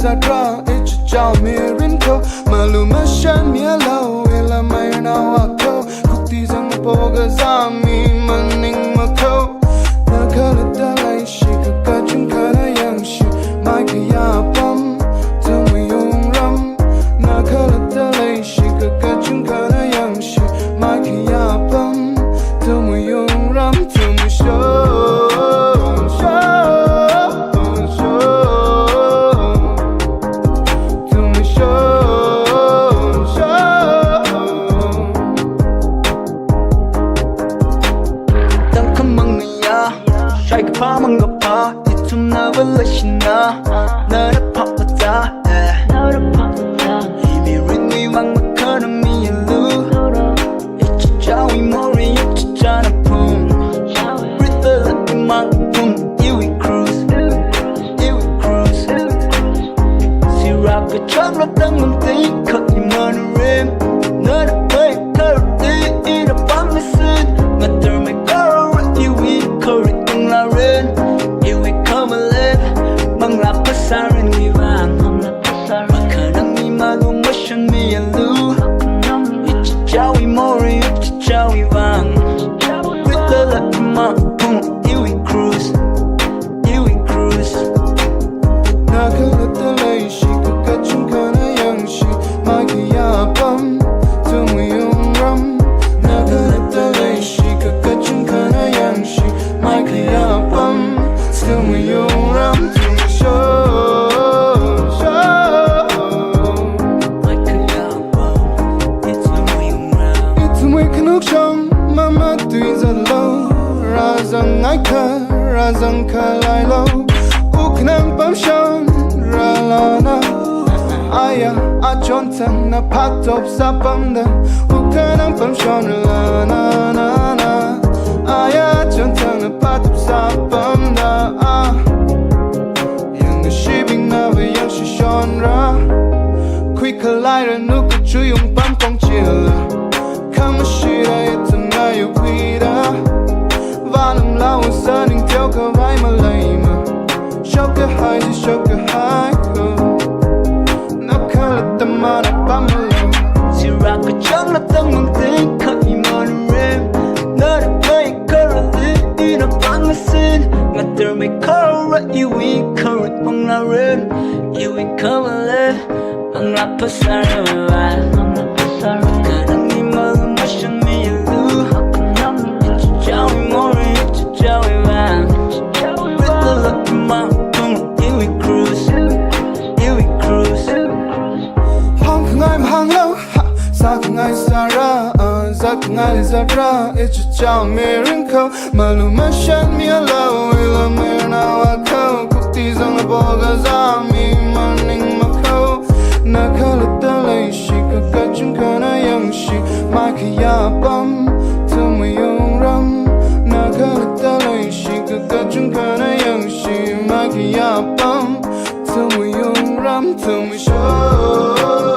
zadra ich chao me rinko malu ma shan me lo ila mai na wa ko kukti zang po ga zami maning ma ko na kala dalai shi ka chung kana yang shi mai ka ya pam tum yung ram na kala dalai shi ka chung kana yang shi mai ka ya pam tum yung ram tum show 파망가파 이툼나발라시나 나를 파파자 이미 린니 왕막하는 미일루 이치자위 모리 이치자나 품 리틀 이만큼 이위 크루즈 시라크 chocolate 땅만 띵컷 이만한 림 나를 베이커리 이라 밤에 쓴 나들 메가로 이위 커리 Here we come and live Mangla pasarin mi vang Makanang mi malu mashan mi alu Ichichawi mori ichichawi vang With the lucky ma pung Here we cruise Nakalatala shi kakachung kana yang shi Magiya pam Tumu yung ram Nakalatala shi kakachung kana yang shi Magiya pam Tumu yung ram tumu show Magiya pam Tumu yung ram Itumwui kanuk shong Mama tui za lo Razang ai ka Razang ka lai lo Uknang pam shong Ra la na Aya a chon tang na patop sa pam da Uknang pam shong Ra na na na Aya chon tang na patop sa pam da Yang na shibing na ba yang shi shon ra Kui ka lai ra nu ka chu yung pam kong chila Kama shi ra itam na yu kui da Valam lao sa ning theo ka vai ma lai ma Shok ka hai ji shok ka hai ko Nap ka la tam ma na pam ma lo Si ra ka chang la tang mang ting ka i ma na rim Na na pai ka ra li i na pang ma sin Nga ter me ka ra i wi ka rit mang la rin I wi ka ma le Mang la pa sa ra ma va Ka nang i ma lu ma shang mi ya lu Ichi chao i mori ichi chao i vang With the lucky ma pung I wi cruise Hong kong ai ma hang lo Sa kong ai sa ra Za kong ai za ra Ichi chao mi rin ko Malu ma shan mi ya lo Ila mi na wa ko Kukti zang la bo ga za mi ma ning ma ko Na ka la ta lai shi Ka ka chung ka na yang shi Mai ka ya pam Tumu yung ram Na ka la ta lai shi Ka ka chung ka na yang shi Mai ka ya pam Tumu yung ram Tumu show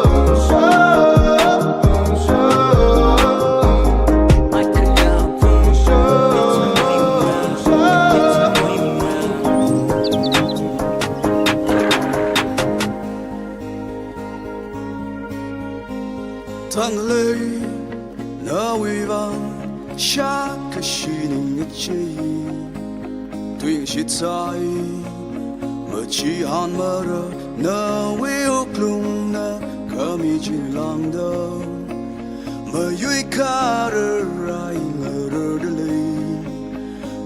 Tangkhul na wi vang sha ka shi ning a chi Tuying shi tsai ma chi han ma ra na wi o klung na ka mi jin lang da Ma yui ka ra rai la ra de le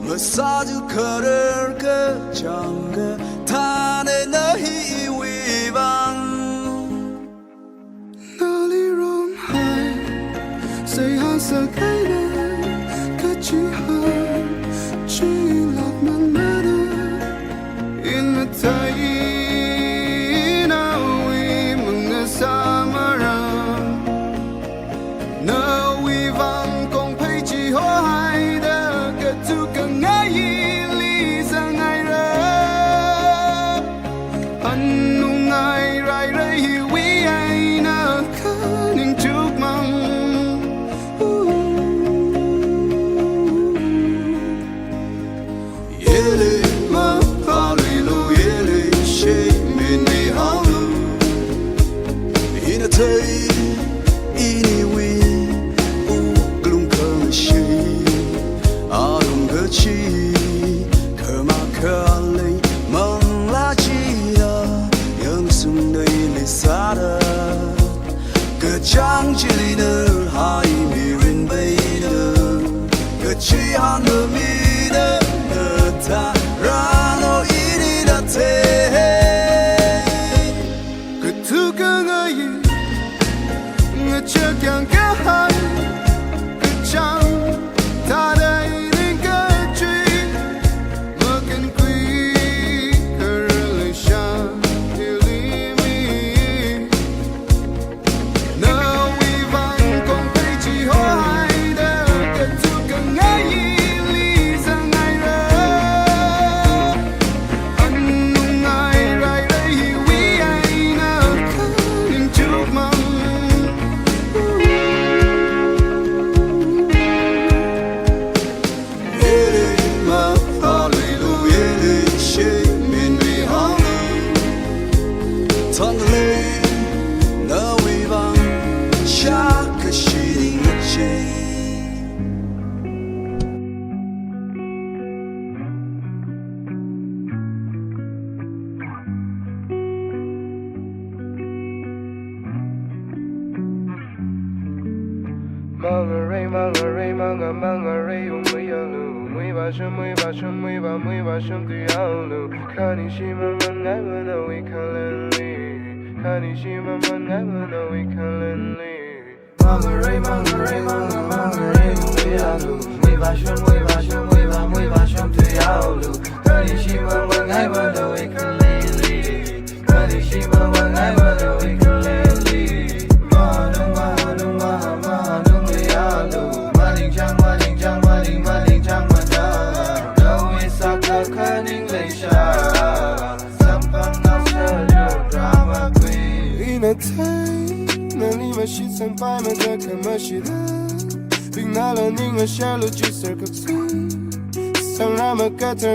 Ma sa ju ka ra ka chang ga ta ne na hi wi vang Say han sa kai na ka chi han chi lak man ma da in the tai na wi mong sa ma ra na wi vang kong pai chi ho hai da ka tu ka ngai li sa ngai ra an nu ngai rai rai wi ai na ka ning chuk mang MAPHA LUILU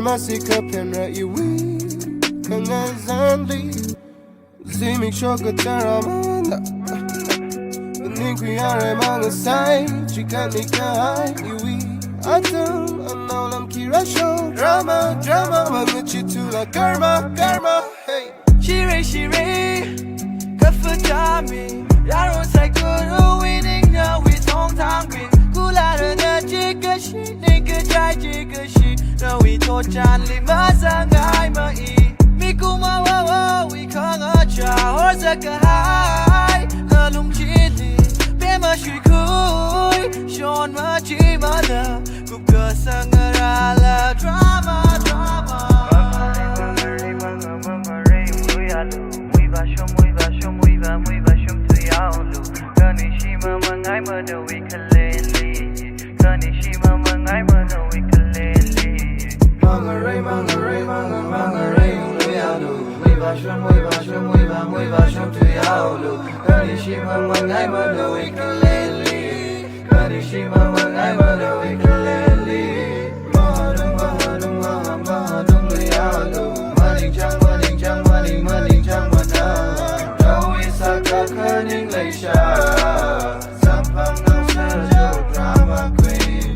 Masih kepian raiwi Kengazanli Zimik shoka taramanda Ningwui are mangasai Jika nikah iwi Atum anolam kira show Drama Mangachitula karma Hey Shire Kafutami Yaro saikuru winning now we tong tangbi Kulada na jikashi Nika jai jikashi Now we to Chan Lima Sangai Mai Mikuma Wawa we Kanga Cha Horsaka Hai Nalum Chili Bema Shikui Shon Machi Mada Kuka Sangarala Drama Muivashum Tuyaulu Kanishima Mangai Mada we Kaleli Kanishima Mangai Mada we Kaleli Mangaray, Luyalu Muivashum Tuyaulu Kanishima Mangai Mada we Kaleli Kanishima Mangai Mada we Kaleli Mahadum Luyalu Maling Chang Mada Rawi Saka Kaning Leisha Sampang Nau Sergio Drama Queen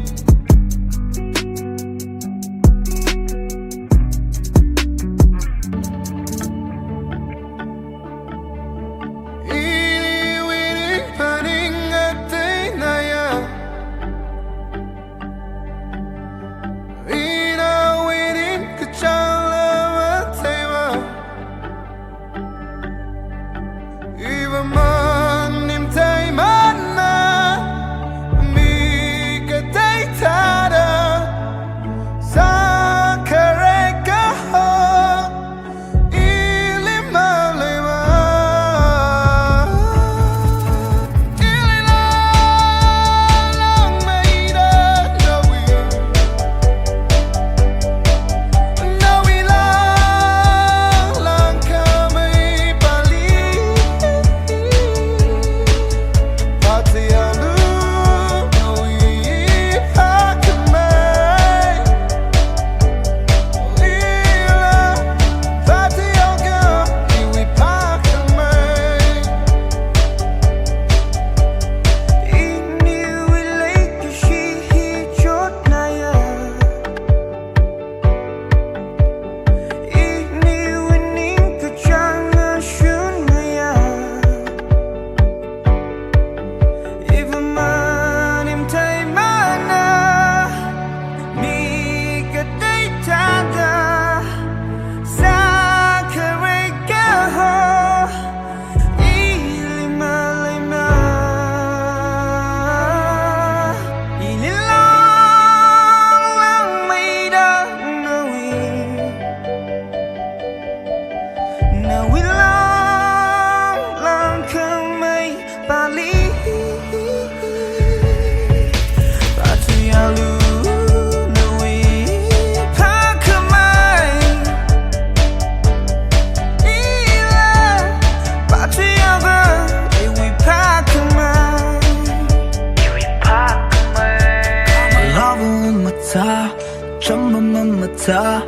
ta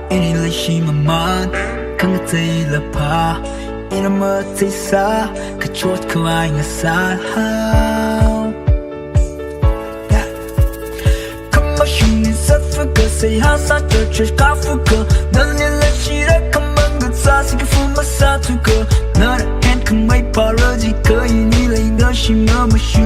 ini la shi ma man kan ga tai la pa ina ma tai sa ka chot ka ai nga sa ha come ma shin ni sa fa ka sai ha sa to church ka fu ka nan ni la shi ra kam man ga sa si ka fu ma sa tu ka na en kan mai pa ro ji ka ini la inga shi ma ma shu